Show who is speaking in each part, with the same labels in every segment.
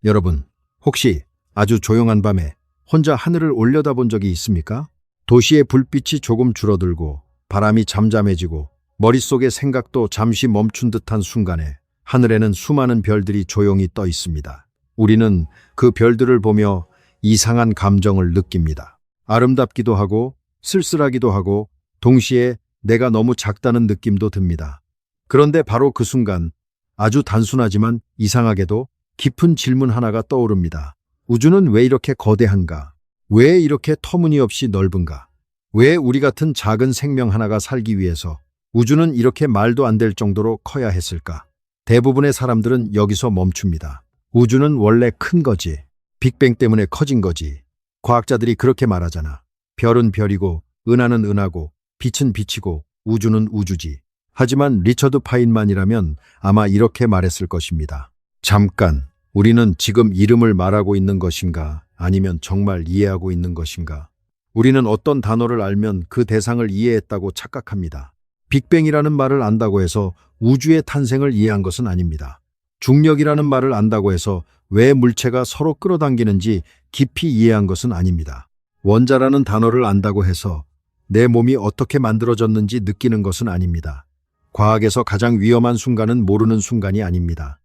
Speaker 1: 여러분, 혹시 아주 조용한 밤에 혼자 하늘을 올려다본 적이 있습니까? 도시의 불빛이 조금 줄어들고 바람이 잠잠해지고 머릿속의 생각도 잠시 멈춘 듯한 순간에 하늘에는 수많은 별들이 조용히 떠 있습니다. 우리는 그 별들을 보며 이상한 감정을 느낍니다. 아름답기도 하고 쓸쓸하기도 하고 동시에 내가 너무 작다는 느낌도 듭니다. 그런데 바로 그 순간 아주 단순하지만 이상하게도 깊은 질문 하나가 떠오릅니다. 우주는 왜 이렇게 거대한가? 왜 이렇게 터무니없이 넓은가? 왜 우리 같은 작은 생명 하나가 살기 위해서 우주는 이렇게 말도 안 될 정도로 커야 했을까? 대부분의 사람들은 여기서 멈춥니다. 우주는 원래 큰 거지. 빅뱅 때문에 커진 거지. 과학자들이 그렇게 말하잖아. 별은 별이고 은하는 은하고 빛은 빛이고 우주는 우주지. 하지만 리처드 파인만이라면 아마 이렇게 말했을 것입니다. 잠깐, 우리는 지금 이름을 말하고 있는 것인가? 아니면 정말 이해하고 있는 것인가? 우리는 어떤 단어를 알면 그 대상을 이해했다고 착각합니다. 빅뱅이라는 말을 안다고 해서 우주의 탄생을 이해한 것은 아닙니다. 중력이라는 말을 안다고 해서 왜 물체가 서로 끌어당기는지 깊이 이해한 것은 아닙니다. 원자라는 단어를 안다고 해서 내 몸이 어떻게 만들어졌는지 느끼는 것은 아닙니다. 과학에서 가장 위험한 순간은 모르는 순간이 아닙니다.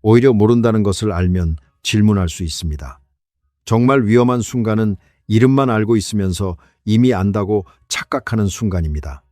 Speaker 1: 오히려 모른다는 것을 알면 질문할 수 있습니다. 정말 위험한 순간은 이름만 알고 있으면서 이미 안다고 착각하는 순간입니다.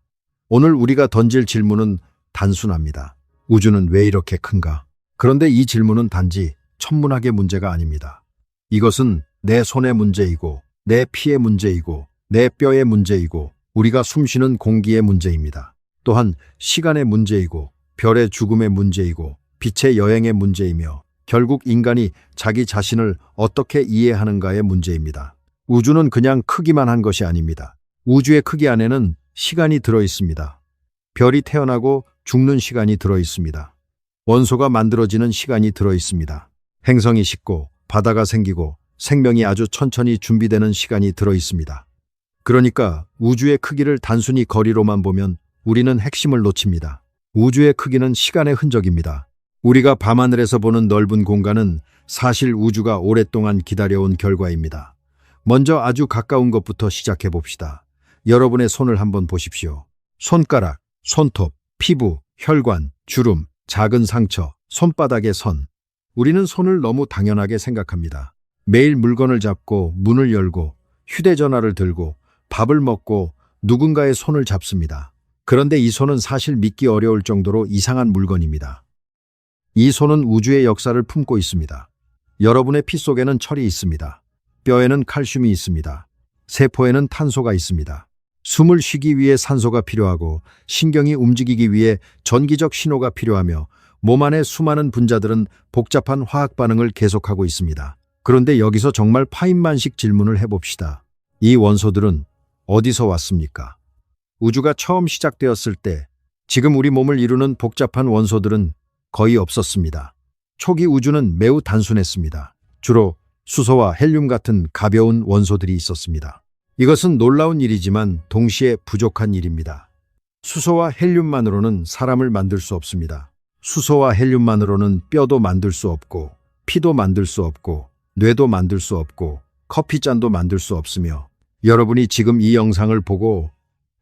Speaker 1: 오늘 우리가 던질 질문은 단순합니다. 우주는 왜 이렇게 큰가? 그런데 이 질문은 단지 천문학의 문제가 아닙니다. 이것은 내 손의 문제이고 내 피의 문제이고 내 뼈의 문제이고 우리가 숨쉬는 공기의 문제입니다. 또한 시간의 문제이고 별의 죽음의 문제이고 빛의 여행의 문제이며 결국 인간이 자기 자신을 어떻게 이해하는가의 문제입니다. 우주는 그냥 크기만 한 것이 아닙니다. 우주의 크기 안에는 시간이 들어 있습니다. 별이 태어나고 죽는 시간이 들어 있습니다. 원소가 만들어지는 시간이 들어 있습니다. 행성이 식고 바다가 생기고 생명이 아주 천천히 준비되는 시간이 들어 있습니다. 그러니까 우주의 크기를 단순히 거리로만 보면 우리는 핵심을 놓칩니다. 우주의 크기는 시간의 흔적입니다. 우리가 밤하늘에서 보는 넓은 공간은 사실 우주가 오랫동안 기다려온 결과입니다. 먼저 아주 가까운 것부터 시작해 봅시다. 여러분의 손을 한번 보십시오. 손가락, 손톱, 피부, 혈관, 주름, 작은 상처, 손바닥의 선. 우리는 손을 너무 당연하게 생각합니다. 매일 물건을 잡고 문을 열고 휴대전화를 들고 밥을 먹고 누군가의 손을 잡습니다. 그런데 이 손은 사실 믿기 어려울 정도로 이상한 물건입니다. 이 손은 우주의 역사를 품고 있습니다. 여러분의 피 속에는 철이 있습니다. 뼈에는 칼슘이 있습니다. 세포에는 탄소가 있습니다. 숨을 쉬기 위해 산소가 필요하고 신경이 움직이기 위해 전기적 신호가 필요하며 몸 안의 수많은 분자들은 복잡한 화학 반응을 계속하고 있습니다. 그런데 여기서 정말 파인만식 질문을 해봅시다. 이 원소들은 어디서 왔습니까? 우주가 처음 시작되었을 때 지금 우리 몸을 이루는 복잡한 원소들은 거의 없었습니다. 초기 우주는 매우 단순했습니다. 주로 수소와 헬륨 같은 가벼운 원소들이 있었습니다. 이것은 놀라운 일이지만 동시에 부족한 일입니다. 수소와 헬륨만으로는 사람을 만들 수 없습니다. 수소와 헬륨만으로는 뼈도 만들 수 없고 피도 만들 수 없고 뇌도 만들 수 없고 커피잔도 만들 수 없으며 여러분이 지금 이 영상을 보고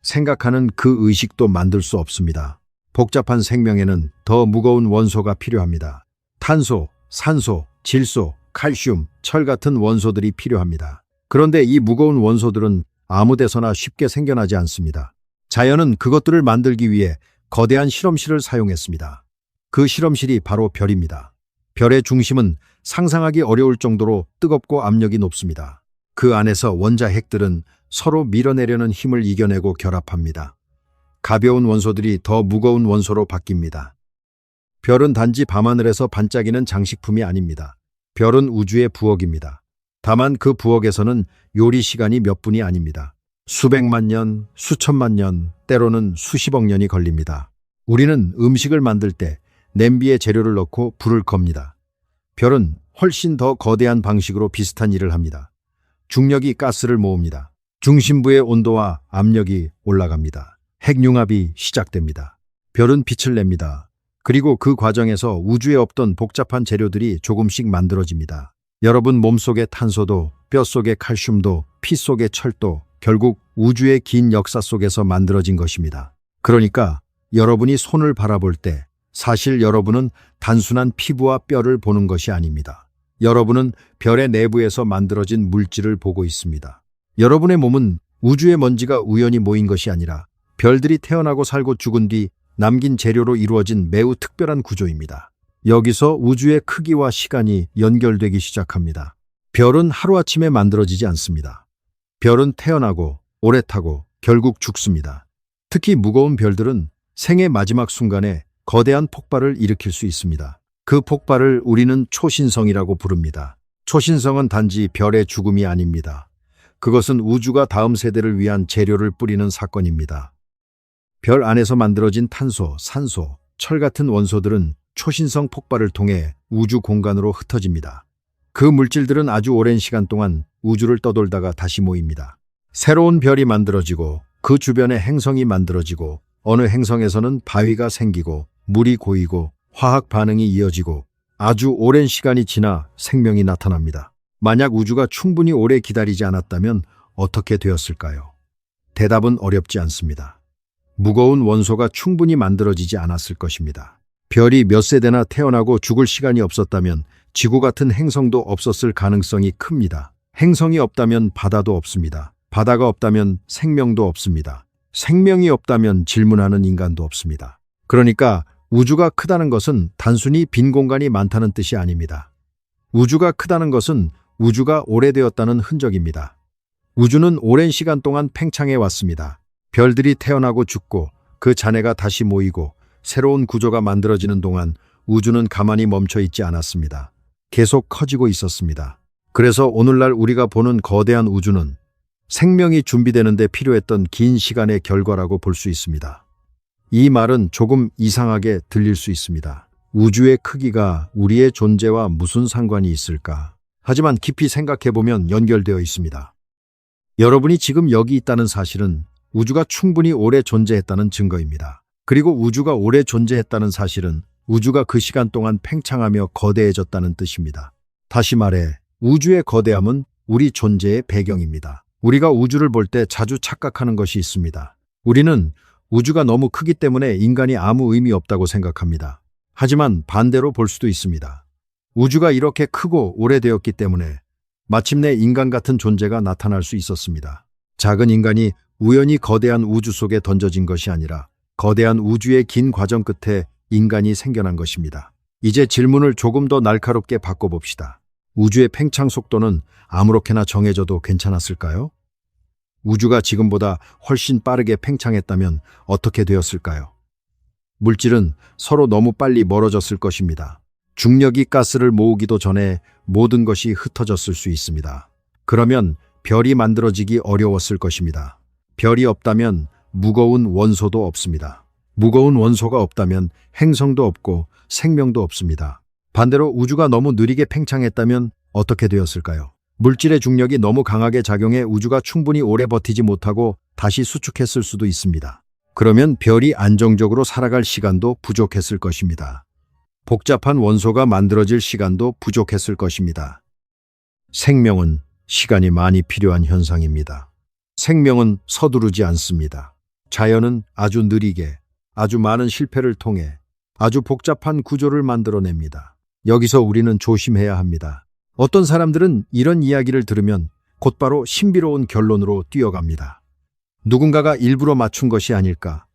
Speaker 1: 생각하는 그 의식도 만들 수 없습니다. 복잡한 생명에는 더 무거운 원소가 필요합니다. 탄소, 산소, 질소, 칼슘, 철 같은 원소들이 필요합니다. 그런데 이 무거운 원소들은 아무 데서나 쉽게 생겨나지 않습니다. 자연은 그것들을 만들기 위해 거대한 실험실을 사용했습니다. 그 실험실이 바로 별입니다. 별의 중심은 상상하기 어려울 정도로 뜨겁고 압력이 높습니다. 그 안에서 원자 핵들은 서로 밀어내려는 힘을 이겨내고 결합합니다. 가벼운 원소들이 더 무거운 원소로 바뀝니다. 별은 단지 밤하늘에서 반짝이는 장식품이 아닙니다. 별은 우주의 부엌입니다. 다만 그 부엌에서는 요리 시간이 몇 분이 아닙니다. 수백만 년, 수천만 년, 때로는 수십억 년이 걸립니다. 우리는 음식을 만들 때 냄비에 재료를 넣고 불을 겁니다. 별은 훨씬 더 거대한 방식으로 비슷한 일을 합니다. 중력이 가스를 모읍니다. 중심부의 온도와 압력이 올라갑니다. 핵융합이 시작됩니다. 별은 빛을 냅니다. 그리고 그 과정에서 우주에 없던 복잡한 재료들이 조금씩 만들어집니다. 여러분 몸속의 탄소도, 뼈속의 칼슘도, 피 속의 철도, 결국 우주의 긴 역사 속에서 만들어진 것입니다. 그러니까 여러분이 손을 바라볼 때 사실 여러분은 단순한 피부와 뼈를 보는 것이 아닙니다. 여러분은 별의 내부에서 만들어진 물질을 보고 있습니다. 여러분의 몸은 우주의 먼지가 우연히 모인 것이 아니라 별들이 태어나고 살고 죽은 뒤 남긴 재료로 이루어진 매우 특별한 구조입니다. 여기서 우주의 크기와 시간이 연결되기 시작합니다. 별은 하루아침에 만들어지지 않습니다. 별은 태어나고 오래 타고 결국 죽습니다. 특히 무거운 별들은 생의 마지막 순간에 거대한 폭발을 일으킬 수 있습니다. 그 폭발을 우리는 초신성이라고 부릅니다. 초신성은 단지 별의 죽음이 아닙니다. 그것은 우주가 다음 세대를 위한 재료를 뿌리는 사건입니다. 별 안에서 만들어진 탄소, 산소, 철 같은 원소들은 초신성 폭발을 통해 우주 공간으로 흩어집니다. 그 물질들은 아주 오랜 시간 동안 우주를 떠돌다가 다시 모입니다. 새로운 별이 만들어지고 그 주변에 행성이 만들어지고 어느 행성에서는 바위가 생기고 물이 고이고 화학 반응이 이어지고 아주 오랜 시간이 지나 생명이 나타납니다. 만약 우주가 충분히 오래 기다리지 않았다면 어떻게 되었을까요? 대답은 어렵지 않습니다. 무거운 원소가 충분히 만들어지지 않았을 것입니다. 별이 몇 세대나 태어나고 죽을 시간이 없었다면 지구 같은 행성도 없었을 가능성이 큽니다. 행성이 없다면 바다도 없습니다. 바다가 없다면 생명도 없습니다. 생명이 없다면 질문하는 인간도 없습니다. 그러니까 우주가 크다는 것은 단순히 빈 공간이 많다는 뜻이 아닙니다. 우주가 크다는 것은 우주가 오래되었다는 흔적입니다. 우주는 오랜 시간 동안 팽창해 왔습니다. 별들이 태어나고 죽고 그 잔해가 다시 모이고 새로운 구조가 만들어지는 동안 우주는 가만히 멈춰 있지 않았습니다. 계속 커지고 있었습니다. 그래서 오늘날 우리가 보는 거대한 우주는 생명이 준비되는데 필요했던 긴 시간의 결과라고 볼 수 있습니다. 이 말은 조금 이상하게 들릴 수 있습니다. 우주의 크기가 우리의 존재와 무슨 상관이 있을까? 하지만 깊이 생각해보면 연결되어 있습니다. 여러분이 지금 여기 있다는 사실은 우주가 충분히 오래 존재했다는 증거입니다. 그리고 우주가 오래 존재했다는 사실은 우주가 그 시간 동안 팽창하며 거대해졌다는 뜻입니다. 다시 말해, 우주의 거대함은 우리 존재의 배경입니다. 우리가 우주를 볼 때 자주 착각하는 것이 있습니다. 우리는 우주가 너무 크기 때문에 인간이 아무 의미 없다고 생각합니다. 하지만 반대로 볼 수도 있습니다. 우주가 이렇게 크고 오래되었기 때문에 마침내 인간 같은 존재가 나타날 수 있었습니다. 작은 인간이 우연히 거대한 우주 속에 던져진 것이 아니라 거대한 우주의 긴 과정 끝에 인간이 생겨난 것입니다. 이제 질문을 조금 더 날카롭게 바꿔봅시다. 우주의 팽창 속도는 아무렇게나 정해져도 괜찮았을까요? 우주가 지금보다 훨씬 빠르게 팽창했다면 어떻게 되었을까요? 물질은 서로 너무 빨리 멀어졌을 것입니다. 중력이 가스를 모으기도 전에 모든 것이 흩어졌을 수 있습니다. 그러면 별이 만들어지기 어려웠을 것입니다. 별이 없다면 무거운 원소도 없습니다. 무거운 원소가 없다면 행성도 없고 생명도 없습니다. 반대로 우주가 너무 느리게 팽창했다면 어떻게 되었을까요? 물질의 중력이 너무 강하게 작용해 우주가 충분히 오래 버티지 못하고 다시 수축했을 수도 있습니다. 그러면 별이 안정적으로 살아갈 시간도 부족했을 것입니다. 복잡한 원소가 만들어질 시간도 부족했을 것입니다. 생명은 시간이 많이 필요한 현상입니다. 생명은 서두르지 않습니다. 자연은 아주 느리게, 아주 많은 실패를 통해 아주 복잡한 구조를 만들어냅니다. 여기서 우리는 조심해야 합니다. 어떤 사람들은 이런 이야기를 들으면 곧바로 신비로운 결론으로 뛰어갑니다. 누군가가 일부러 맞춘 것이 아닐까?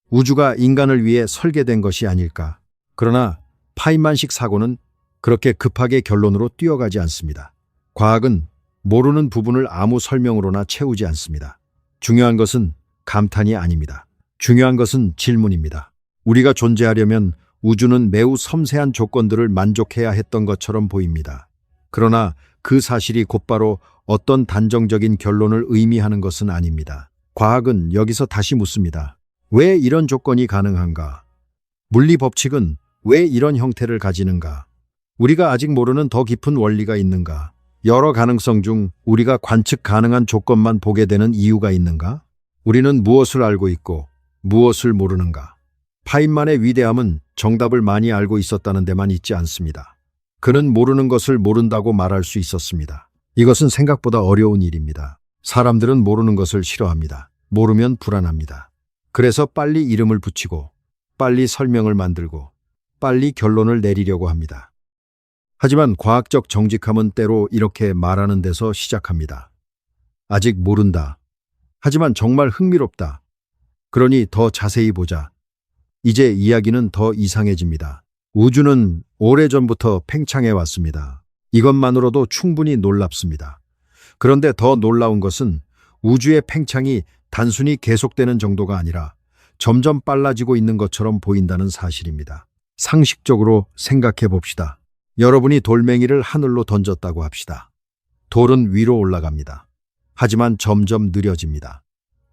Speaker 1: 우주가 인간을 위해 설계된 것이 아닐까? 그러나 파인만식 사고는 그렇게 급하게 결론으로 뛰어가지 않습니다. 과학은 모르는 부분을 아무 설명으로나 채우지 않습니다. 중요한 것은 감탄이 아닙니다. 중요한 것은 질문입니다. 우리가 존재하려면 우주는 매우 섬세한 조건들을 만족해야 했던 것처럼 보입니다. 그러나 그 사실이 곧바로 어떤 단정적인 결론을 의미하는 것은 아닙니다. 과학은 여기서 다시 묻습니다. 왜 이런 조건이 가능한가? 물리 법칙은 왜 이런 형태를 가지는가? 우리가 아직 모르는 더 깊은 원리가 있는가? 여러 가능성 중 우리가 관측 가능한 조건만 보게 되는 이유가 있는가? 우리는 무엇을 알고 있고 무엇을 모르는가? 파인만의 위대함은 정답을 많이 알고 있었다는 데만 있지 않습니다. 그는 모르는 것을 모른다고 말할 수 있었습니다. 이것은 생각보다 어려운 일입니다. 사람들은 모르는 것을 싫어합니다. 모르면 불안합니다. 그래서 빨리 이름을 붙이고, 빨리 설명을 만들고, 빨리 결론을 내리려고 합니다. 하지만 과학적 정직함은 때로 이렇게 말하는 데서 시작합니다. 아직 모른다. 하지만 정말 흥미롭다. 그러니 더 자세히 보자. 이제 이야기는 더 이상해집니다. 우주는 오래전부터 팽창해 왔습니다. 이것만으로도 충분히 놀랍습니다. 그런데 더 놀라운 것은 우주의 팽창이 단순히 계속되는 정도가 아니라 점점 빨라지고 있는 것처럼 보인다는 사실입니다. 상식적으로 생각해 봅시다. 여러분이 돌멩이를 하늘로 던졌다고 합시다. 돌은 위로 올라갑니다. 하지만 점점 느려집니다.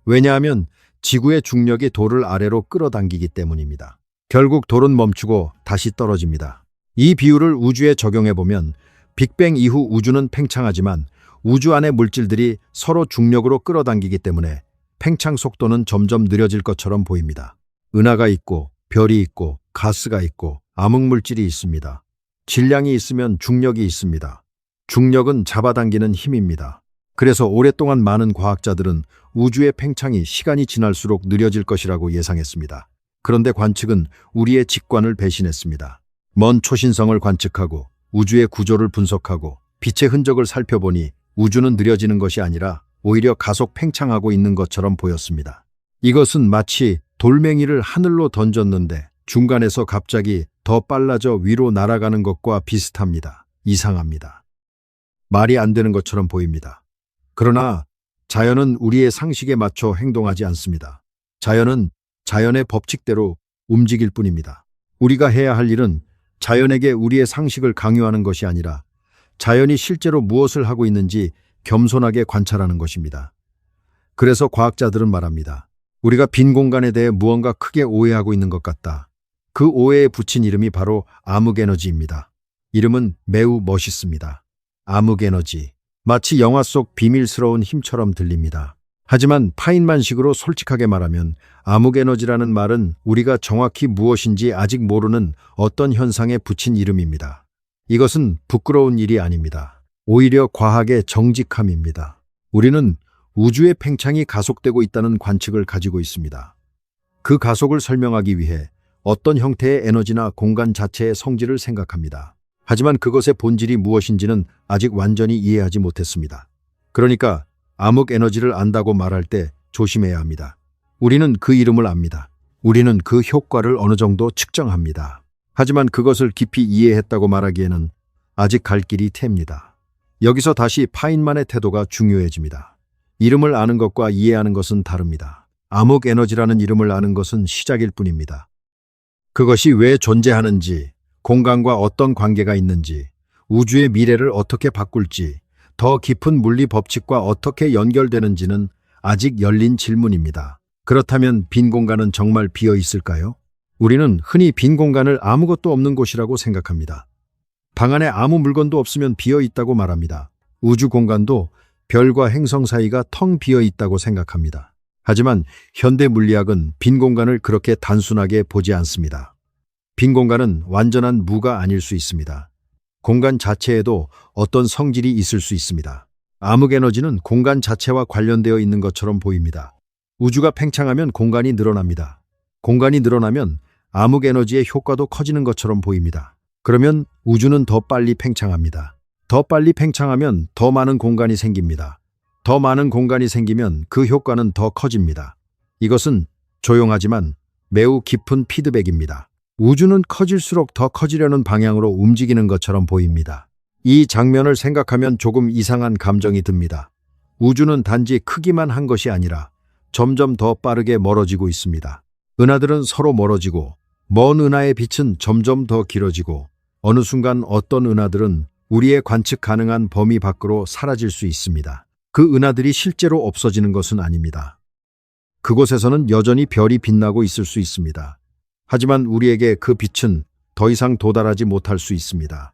Speaker 1: 왜냐하면 지구의 중력이 돌을 아래로 끌어당기기 때문입니다. 결국 돌은 멈추고 다시 떨어집니다. 이 비율을 우주에 적용해보면 빅뱅 이후 우주는 팽창하지만 우주 안의 물질들이 서로 중력으로 끌어당기기 때문에 팽창 속도는 점점 느려질 것처럼 보입니다. 은하가 있고 별이 있고 가스가 있고 암흑물질이 있습니다. 질량이 있으면 중력이 있습니다. 중력은 잡아당기는 힘입니다. 그래서 오랫동안 많은 과학자들은 우주의 팽창이 시간이 지날수록 느려질 것이라고 예상했습니다. 그런데 관측은 우리의 직관을 배신했습니다. 먼 초신성을 관측하고 우주의 구조를 분석하고 빛의 흔적을 살펴보니 우주는 느려지는 것이 아니라 오히려 가속 팽창하고 있는 것처럼 보였습니다. 이것은 마치 돌멩이를 하늘로 던졌는데 중간에서 갑자기 더 빨라져 위로 날아가는 것과 비슷합니다. 이상합니다. 말이 안 되는 것처럼 보입니다. 그러나 자연은 우리의 상식에 맞춰 행동하지 않습니다. 자연은 자연의 법칙대로 움직일 뿐입니다. 우리가 해야 할 일은 자연에게 우리의 상식을 강요하는 것이 아니라 자연이 실제로 무엇을 하고 있는지 겸손하게 관찰하는 것입니다. 그래서 과학자들은 말합니다. 우리가 빈 공간에 대해 무언가 크게 오해하고 있는 것 같다. 그 오해에 붙인 이름이 바로 암흑에너지입니다. 이름은 매우 멋있습니다. 암흑에너지. 마치 영화 속 비밀스러운 힘처럼 들립니다. 하지만 파인만식으로 솔직하게 말하면 암흑에너지라는 말은 우리가 정확히 무엇인지 아직 모르는 어떤 현상에 붙인 이름입니다. 이것은 부끄러운 일이 아닙니다. 오히려 과학의 정직함입니다. 우리는 우주의 팽창이 가속되고 있다는 관측을 가지고 있습니다. 그 가속을 설명하기 위해 어떤 형태의 에너지나 공간 자체의 성질을 생각합니다. 하지만 그것의 본질이 무엇인지는 아직 완전히 이해하지 못했습니다. 그러니까 암흑 에너지를 안다고 말할 때 조심해야 합니다. 우리는 그 이름을 압니다. 우리는 그 효과를 어느 정도 측정합니다. 하지만 그것을 깊이 이해했다고 말하기에는 아직 갈 길이 텄니다. 여기서 다시 파인만의 태도가 중요해집니다. 이름을 아는 것과 이해하는 것은 다릅니다. 암흑 에너지라는 이름을 아는 것은 시작일 뿐입니다. 그것이 왜 존재하는지, 공간과 어떤 관계가 있는지, 우주의 미래를 어떻게 바꿀지, 더 깊은 물리 법칙과 어떻게 연결되는지는 아직 열린 질문입니다. 그렇다면 빈 공간은 정말 비어 있을까요? 우리는 흔히 빈 공간을 아무것도 없는 곳이라고 생각합니다. 방 안에 아무 물건도 없으면 비어 있다고 말합니다. 우주 공간도 별과 행성 사이가 텅 비어 있다고 생각합니다. 하지만 현대 물리학은 빈 공간을 그렇게 단순하게 보지 않습니다. 빈 공간은 완전한 무가 아닐 수 있습니다. 공간 자체에도 어떤 성질이 있을 수 있습니다. 암흑 에너지는 공간 자체와 관련되어 있는 것처럼 보입니다. 우주가 팽창하면 공간이 늘어납니다. 공간이 늘어나면 암흑 에너지의 효과도 커지는 것처럼 보입니다. 그러면 우주는 더 빨리 팽창합니다. 더 빨리 팽창하면 더 많은 공간이 생깁니다. 더 많은 공간이 생기면 그 효과는 더 커집니다. 이것은 조용하지만 매우 깊은 피드백입니다. 우주는 커질수록 더 커지려는 방향으로 움직이는 것처럼 보입니다. 이 장면을 생각하면 조금 이상한 감정이 듭니다. 우주는 단지 크기만 한 것이 아니라 점점 더 빠르게 멀어지고 있습니다. 은하들은 서로 멀어지고 먼 은하의 빛은 점점 더 길어지고 어느 순간 어떤 은하들은 우리의 관측 가능한 범위 밖으로 사라질 수 있습니다. 그 은하들이 실제로 없어지는 것은 아닙니다. 그곳에서는 여전히 별이 빛나고 있을 수 있습니다. 하지만 우리에게 그 빛은 더 이상 도달하지 못할 수 있습니다.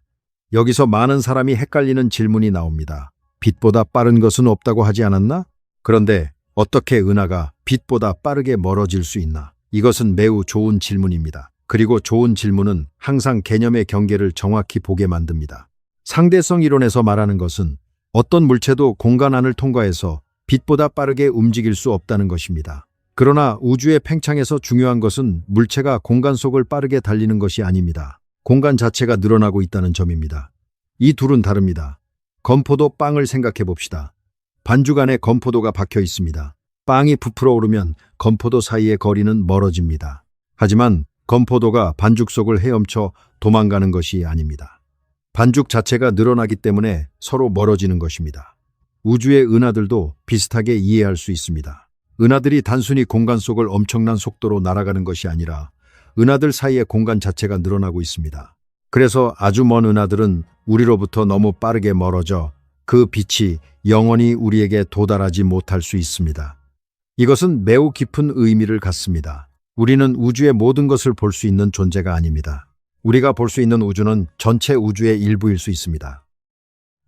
Speaker 1: 여기서 많은 사람이 헷갈리는 질문이 나옵니다. 빛보다 빠른 것은 없다고 하지 않았나? 그런데 어떻게 은하가 빛보다 빠르게 멀어질 수 있나? 이것은 매우 좋은 질문입니다. 그리고 좋은 질문은 항상 개념의 경계를 정확히 보게 만듭니다. 상대성 이론에서 말하는 것은 어떤 물체도 공간 안을 통과해서 빛보다 빠르게 움직일 수 없다는 것입니다. 그러나 우주의 팽창에서 중요한 것은 물체가 공간 속을 빠르게 달리는 것이 아닙니다. 공간 자체가 늘어나고 있다는 점입니다. 이 둘은 다릅니다. 건포도 빵을 생각해 봅시다. 반죽 안에 건포도가 박혀 있습니다. 빵이 부풀어 오르면 건포도 사이의 거리는 멀어집니다. 하지만 건포도가 반죽 속을 헤엄쳐 도망가는 것이 아닙니다. 반죽 자체가 늘어나기 때문에 서로 멀어지는 것입니다. 우주의 은하들도 비슷하게 이해할 수 있습니다. 은하들이 단순히 공간 속을 엄청난 속도로 날아가는 것이 아니라 은하들 사이의 공간 자체가 늘어나고 있습니다. 그래서 아주 먼 은하들은 우리로부터 너무 빠르게 멀어져 그 빛이 영원히 우리에게 도달하지 못할 수 있습니다. 이것은 매우 깊은 의미를 갖습니다. 우리는 우주의 모든 것을 볼 수 있는 존재가 아닙니다. 우리가 볼 수 있는 우주는 전체 우주의 일부일 수 있습니다.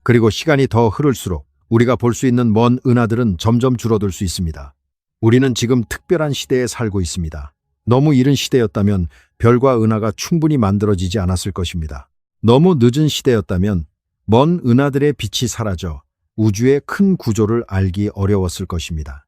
Speaker 1: 그리고 시간이 더 흐를수록 우리가 볼 수 있는 먼 은하들은 점점 줄어들 수 있습니다. 우리는 지금 특별한 시대에 살고 있습니다. 너무 이른 시대였다면 별과 은하가 충분히 만들어지지 않았을 것입니다. 너무 늦은 시대였다면 먼 은하들의 빛이 사라져 우주의 큰 구조를 알기 어려웠을 것입니다.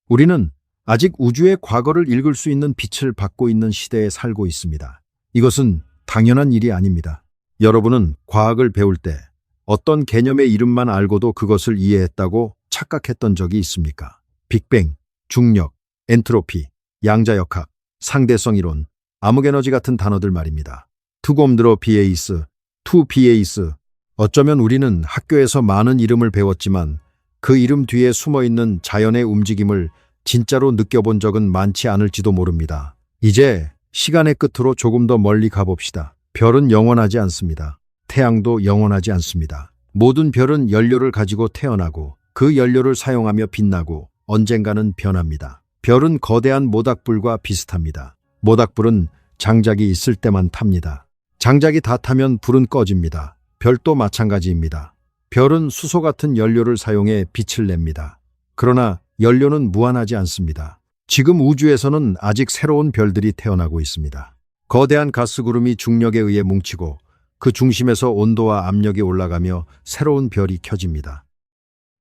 Speaker 1: 우리는 아직 우주의 과거를 읽을 수 있는 빛을 받고 있는 시대에 살고 있습니다. 이것은 당연한 일이 아닙니다. 여러분은 과학을 배울 때 어떤 개념의 이름만 알고도 그것을 이해했다고 착각했던 적이 있습니까? 빅뱅, 중력, 엔트로피, 양자역학, 상대성 이론, 암흑에너지 같은 단어들 말입니다. 투곰드로 비에이스, 투비에이스. 어쩌면 우리는 학교에서 많은 이름을 배웠지만 그 이름 뒤에 숨어있는 자연의 움직임을 진짜로 느껴본 적은 많지 않을지도 모릅니다. 이제 시간의 끝으로 조금 더 멀리 가봅시다. 별은 영원하지 않습니다. 태양도 영원하지 않습니다. 모든 별은 연료를 가지고 태어나고 그 연료를 사용하며 빛나고 언젠가는 변합니다. 별은 거대한 모닥불과 비슷합니다. 모닥불은 장작이 있을 때만 탑니다. 장작이 다 타면 불은 꺼집니다. 별도 마찬가지입니다. 별은 수소 같은 연료를 사용해 빛을 냅니다. 그러나 연료는 무한하지 않습니다. 지금 우주에서는 아직 새로운 별들이 태어나고 있습니다. 거대한 가스구름이 중력에 의해 뭉치고 그 중심에서 온도와 압력이 올라가며 새로운 별이 켜집니다.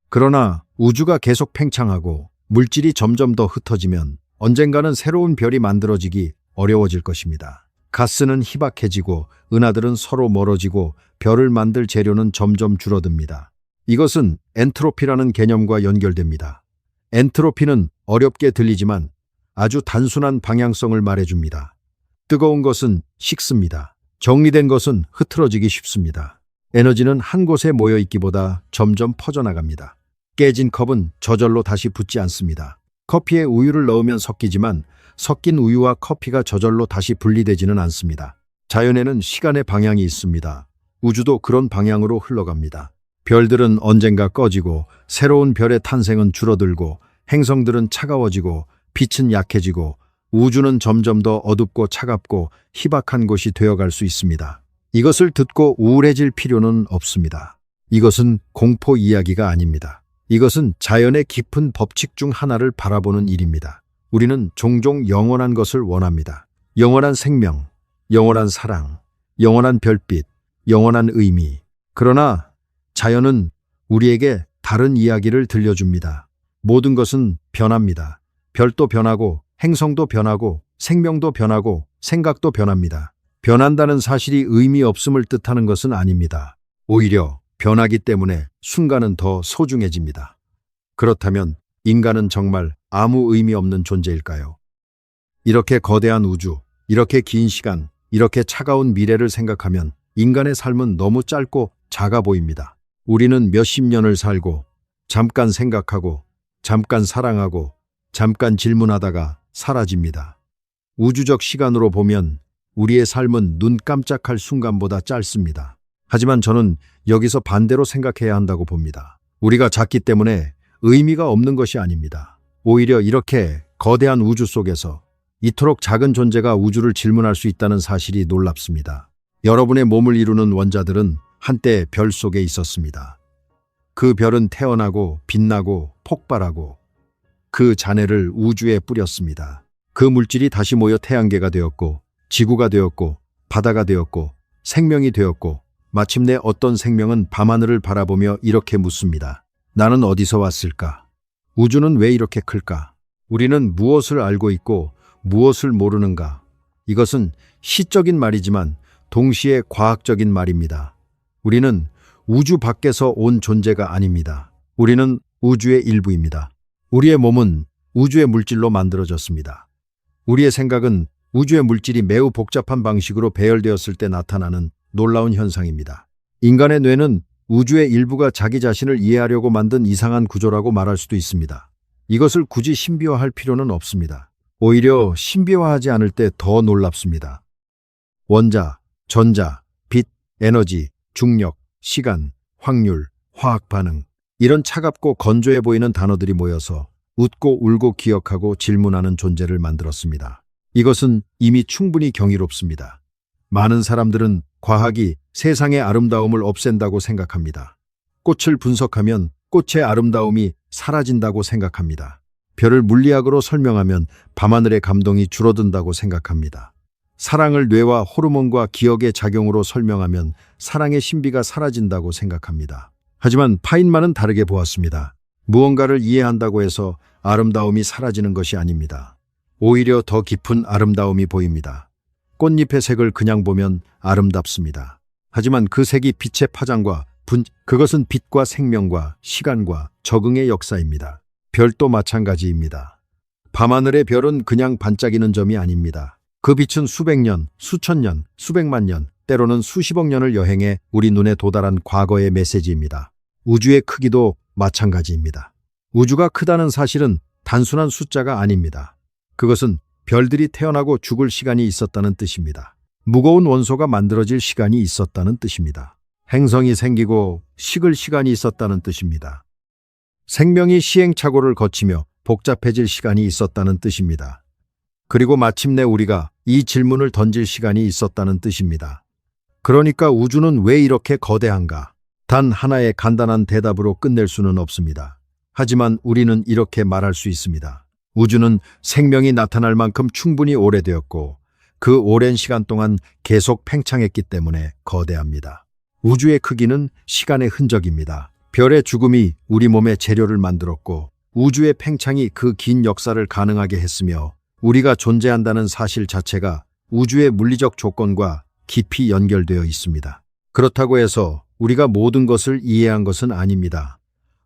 Speaker 1: 그러나 우주가 계속 팽창하고 물질이 점점 더 흩어지면 언젠가는 새로운 별이 만들어지기 어려워질 것입니다. 가스는 희박해지고 은하들은 서로 멀어지고 별을 만들 재료는 점점 줄어듭니다. 이것은 엔트로피라는 개념과 연결됩니다. 엔트로피는 어렵게 들리지만 아주 단순한 방향성을 말해줍니다. 뜨거운 것은 식습니다. 정리된 것은 흐트러지기 쉽습니다. 에너지는 한 곳에 모여 있기보다 점점 퍼져나갑니다. 깨진 컵은 저절로 다시 붙지 않습니다. 커피에 우유를 넣으면 섞이지만 섞인 우유와 커피가 저절로 다시 분리되지는 않습니다. 자연에는 시간의 방향이 있습니다. 우주도 그런 방향으로 흘러갑니다. 별들은 언젠가 꺼지고 새로운 별의 탄생은 줄어들고 행성들은 차가워지고 빛은 약해지고 우주는 점점 더 어둡고 차갑고 희박한 곳이 되어갈 수 있습니다. 이것을 듣고 우울해질 필요는 없습니다. 이것은 공포 이야기가 아닙니다. 이것은 자연의 깊은 법칙 중 하나를 바라보는 일입니다. 우리는 종종 영원한 것을 원합니다. 영원한 생명, 영원한 사랑, 영원한 별빛, 영원한 의미. 그러나 자연은 우리에게 다른 이야기를 들려줍니다. 모든 것은 변합니다. 별도 변하고 행성도 변하고 생명도 변하고 생각도 변합니다. 변한다는 사실이 의미 없음을 뜻하는 것은 아닙니다. 오히려 변하기 때문에 순간은 더 소중해집니다. 그렇다면 인간은 정말 아무 의미 없는 존재일까요? 이렇게 거대한 우주, 이렇게 긴 시간, 이렇게 차가운 미래를 생각하면 인간의 삶은 너무 짧고 작아 보입니다. 우리는 몇십 년을 살고 잠깐 생각하고 잠깐 사랑하고 잠깐 질문하다가 사라집니다. 우주적 시간으로 보면 우리의 삶은 눈 깜짝할 순간보다 짧습니다. 하지만 저는 여기서 반대로 생각해야 한다고 봅니다. 우리가 작기 때문에 의미가 없는 것이 아닙니다. 오히려 이렇게 거대한 우주 속에서 이토록 작은 존재가 우주를 질문할 수 있다는 사실이 놀랍습니다. 여러분의 몸을 이루는 원자들은 한때 별 속에 있었습니다. 그 별은 태어나고 빛나고 폭발하고 그 잔해를 우주에 뿌렸습니다. 그 물질이 다시 모여 태양계가 되었고, 지구가 되었고, 바다가 되었고, 생명이 되었고, 마침내 어떤 생명은 밤하늘을 바라보며 이렇게 묻습니다. 나는 어디서 왔을까? 우주는 왜 이렇게 클까? 우리는 무엇을 알고 있고 무엇을 모르는가? 이것은 시적인 말이지만 동시에 과학적인 말입니다. 우리는 우주 밖에서 온 존재가 아닙니다. 우리는 우주의 일부입니다. 우리의 몸은 우주의 물질로 만들어졌습니다. 우리의 생각은 우주의 물질이 매우 복잡한 방식으로 배열되었을 때 나타나는 놀라운 현상입니다. 인간의 뇌는 우주의 일부가 자기 자신을 이해하려고 만든 이상한 구조라고 말할 수도 있습니다. 이것을 굳이 신비화할 필요는 없습니다. 오히려 신비화하지 않을 때 더 놀랍습니다. 원자, 전자, 빛, 에너지, 중력, 시간, 확률, 화학 반응, 이런 차갑고 건조해 보이는 단어들이 모여서 웃고 울고 기억하고 질문하는 존재를 만들었습니다. 이것은 이미 충분히 경이롭습니다. 많은 사람들은 과학이 세상의 아름다움을 없앤다고 생각합니다. 꽃을 분석하면 꽃의 아름다움이 사라진다고 생각합니다. 별을 물리학으로 설명하면 밤하늘의 감동이 줄어든다고 생각합니다. 사랑을 뇌와 호르몬과 기억의 작용으로 설명하면 사랑의 신비가 사라진다고 생각합니다. 하지만 파인만은 다르게 보았습니다. 무언가를 이해한다고 해서 아름다움이 사라지는 것이 아닙니다. 오히려 더 깊은 아름다움이 보입니다. 꽃잎의 색을 그냥 보면 아름답습니다. 하지만 그 색이 빛의 파장과 그것은 빛과 생명과 시간과 적응의 역사입니다. 별도 마찬가지입니다. 밤하늘의 별은 그냥 반짝이는 점이 아닙니다. 그 빛은 수백 년, 수천 년, 수백만 년, 때로는 수십억 년을 여행해 우리 눈에 도달한 과거의 메시지입니다. 우주의 크기도 마찬가지입니다. 우주가 크다는 사실은 단순한 숫자가 아닙니다. 그것은 별들이 태어나고 죽을 시간이 있었다는 뜻입니다. 무거운 원소가 만들어질 시간이 있었다는 뜻입니다. 행성이 생기고 식을 시간이 있었다는 뜻입니다. 생명이 시행착오를 거치며 복잡해질 시간이 있었다는 뜻입니다. 그리고 마침내 우리가 이 질문을 던질 시간이 있었다는 뜻입니다. 그러니까 우주는 왜 이렇게 거대한가? 단 하나의 간단한 대답으로 끝낼 수는 없습니다. 하지만 우리는 이렇게 말할 수 있습니다. 우주는 생명이 나타날 만큼 충분히 오래되었고 그 오랜 시간 동안 계속 팽창했기 때문에 거대합니다. 우주의 크기는 시간의 흔적입니다. 별의 죽음이 우리 몸의 재료를 만들었고 우주의 팽창이 그 긴 역사를 가능하게 했으며 우리가 존재한다는 사실 자체가 우주의 물리적 조건과 깊이 연결되어 있습니다. 그렇다고 해서 우리가 모든 것을 이해한 것은 아닙니다.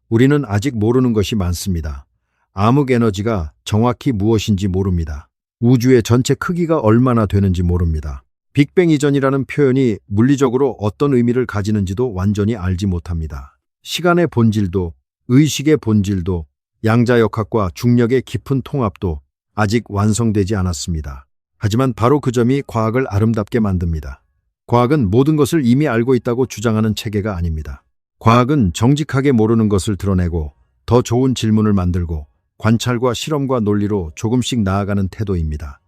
Speaker 1: 우리는 아직 모르는 것이 많습니다. 암흑 에너지가 정확히 무엇인지 모릅니다. 우주의 전체 크기가 얼마나 되는지 모릅니다. 빅뱅 이전이라는 표현이 물리적으로 어떤 의미를 가지는지도 완전히 알지 못합니다. 시간의 본질도, 의식의 본질도, 양자역학과 중력의 깊은 통합도 아직 완성되지 않았습니다. 하지만 바로 그 점이 과학을 아름답게 만듭니다. 과학은 모든 것을 이미 알고 있다고 주장하는 체계가 아닙니다. 과학은 정직하게 모르는 것을 드러내고 더 좋은 질문을 만들고 관찰과 실험과 논리로 조금씩 나아가는 태도입니다.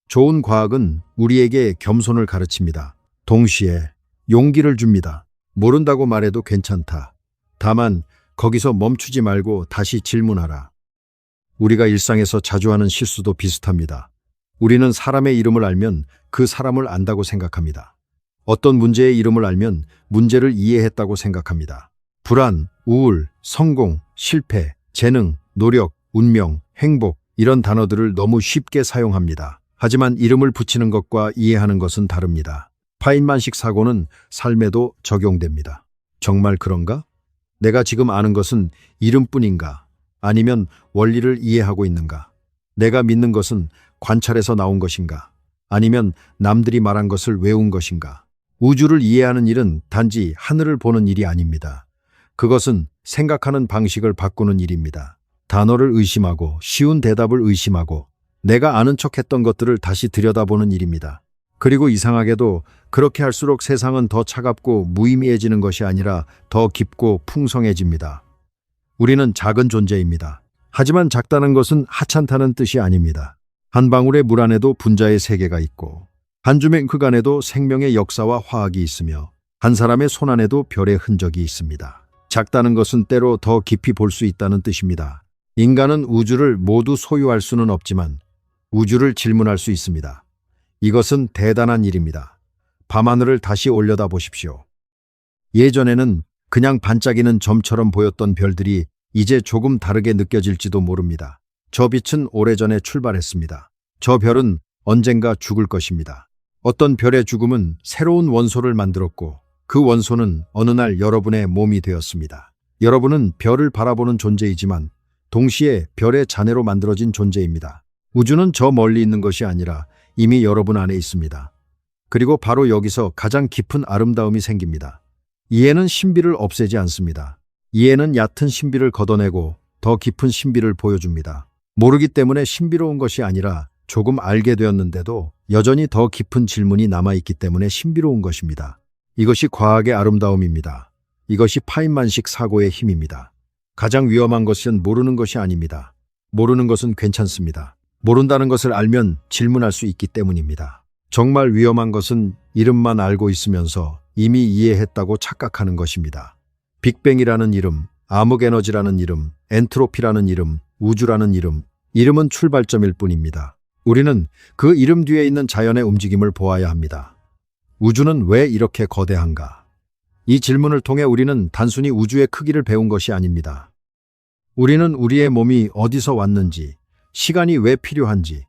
Speaker 1: 좋은 과학은 우리에게 겸손을 가르칩니다. 동시에 용기를 줍니다. 모른다고 말해도 괜찮다. 다만 거기서 멈추지 말고 다시 질문하라. 우리가 일상에서 자주 하는 실수도 비슷합니다. 우리는 사람의 이름을 알면 그 사람을 안다고 생각합니다. 어떤 문제의 이름을 알면 문제를 이해했다고 생각합니다. 불안, 우울, 성공, 실패, 재능, 노력, 운명, 행복 이런 단어들을 너무 쉽게 사용합니다. 하지만 이름을 붙이는 것과 이해하는 것은 다릅니다. 파인만식 사고는 삶에도 적용됩니다. 정말 그런가? 내가 지금 아는 것은 이름뿐인가? 아니면 원리를 이해하고 있는가? 내가 믿는 것은 관찰에서 나온 것인가? 아니면 남들이 말한 것을 외운 것인가? 우주를 이해하는 일은 단지 하늘을 보는 일이 아닙니다. 그것은 생각하는 방식을 바꾸는 일입니다. 단어를 의심하고 쉬운 대답을 의심하고 내가 아는 척했던 것들을 다시 들여다보는 일입니다. 그리고 이상하게도 그렇게 할수록 세상은 더 차갑고 무의미해지는 것이 아니라 더 깊고 풍성해집니다. 우리는 작은 존재입니다. 하지만 작다는 것은 하찮다는 뜻이 아닙니다. 한 방울의 물 안에도 분자의 세계가 있고 한 줌의 흙 안에도 생명의 역사와 화학이 있으며 한 사람의 손 안에도 별의 흔적이 있습니다. 작다는 것은 때로 더 깊이 볼 수 있다는 뜻입니다. 인간은 우주를 모두 소유할 수는 없지만 우주를 질문할 수 있습니다. 이것은 대단한 일입니다. 밤하늘을 다시 올려다 보십시오. 예전에는 그냥 반짝이는 점처럼 보였던 별들이 이제 조금 다르게 느껴질지도 모릅니다. 저 빛은 오래전에 출발했습니다. 저 별은 언젠가 죽을 것입니다. 어떤 별의 죽음은 새로운 원소를 만들었고 그 원소는 어느 날 여러분의 몸이 되었습니다. 여러분은 별을 바라보는 존재이지만 동시에 별의 자네로 만들어진 존재입니다. 우주는 저 멀리 있는 것이 아니라 이미 여러분 안에 있습니다. 그리고 바로 여기서 가장 깊은 아름다움이 생깁니다. 이해는 신비를 없애지 않습니다. 이해는 얕은 신비를 걷어내고 더 깊은 신비를 보여줍니다. 모르기 때문에 신비로운 것이 아니라 조금 알게 되었는데도 여전히 더 깊은 질문이 남아있기 때문에 신비로운 것입니다. 이것이 과학의 아름다움입니다. 이것이 파인만식 사고의 힘입니다. 가장 위험한 것은 모르는 것이 아닙니다. 모르는 것은 괜찮습니다. 모른다는 것을 알면 질문할 수 있기 때문입니다. 정말 위험한 것은 이름만 알고 있으면서 이미 이해했다고 착각하는 것입니다. 빅뱅이라는 이름, 암흑에너지라는 이름, 엔트로피라는 이름, 우주라는 이름, 이름은 출발점일 뿐입니다. 우리는 그 이름 뒤에 있는 자연의 움직임을 보아야 합니다. 우주는 왜 이렇게 거대한가? 이 질문을 통해 우리는 단순히 우주의 크기를 배운 것이 아닙니다. 우리는 우리의 몸이 어디서 왔는지, 시간이 왜 필요한지,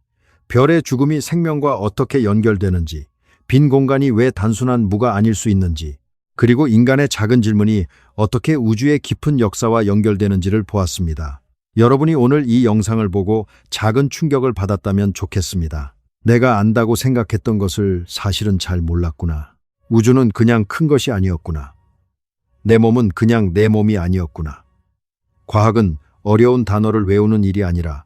Speaker 1: 별의 죽음이 생명과 어떻게 연결되는지, 빈 공간이 왜 단순한 무가 아닐 수 있는지, 그리고 인간의 작은 질문이 어떻게 우주의 깊은 역사와 연결되는지를 보았습니다. 여러분이 오늘 이 영상을 보고 작은 충격을 받았다면 좋겠습니다. 내가 안다고 생각했던 것을 사실은 잘 몰랐구나. 우주는 그냥 큰 것이 아니었구나. 내 몸은 그냥 내 몸이 아니었구나. 과학은 어려운 단어를 외우는 일이 아니라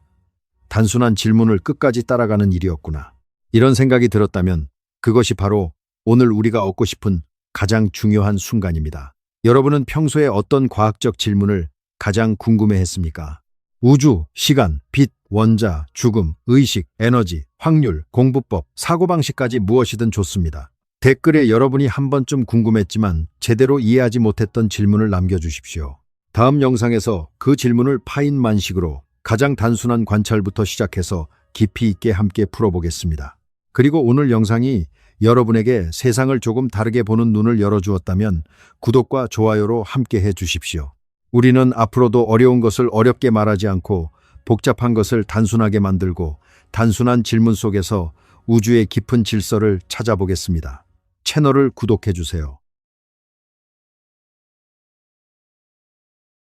Speaker 1: 단순한 질문을 끝까지 따라가는 일이었구나. 이런 생각이 들었다면 그것이 바로 오늘 우리가 얻고 싶은 가장 중요한 순간입니다. 여러분은 평소에 어떤 과학적 질문을 가장 궁금해했습니까? 우주, 시간, 빛, 원자, 죽음, 의식, 에너지, 확률, 공부법, 사고방식까지 무엇이든 좋습니다. 댓글에 여러분이 한 번쯤 궁금했지만 제대로 이해하지 못했던 질문을 남겨주십시오. 다음 영상에서 그 질문을 파인만식으로 가장 단순한 관찰부터 시작해서 깊이 있게 함께 풀어보겠습니다. 그리고 오늘 영상이 여러분에게 세상을 조금 다르게 보는 눈을 열어주었다면 구독과 좋아요로 함께 해주십시오. 우리는 앞으로도 어려운 것을 어렵게 말하지 않고 복잡한 것을 단순하게 만들고 단순한 질문 속에서 우주의 깊은 질서를 찾아보겠습니다. 채널을 구독해주세요.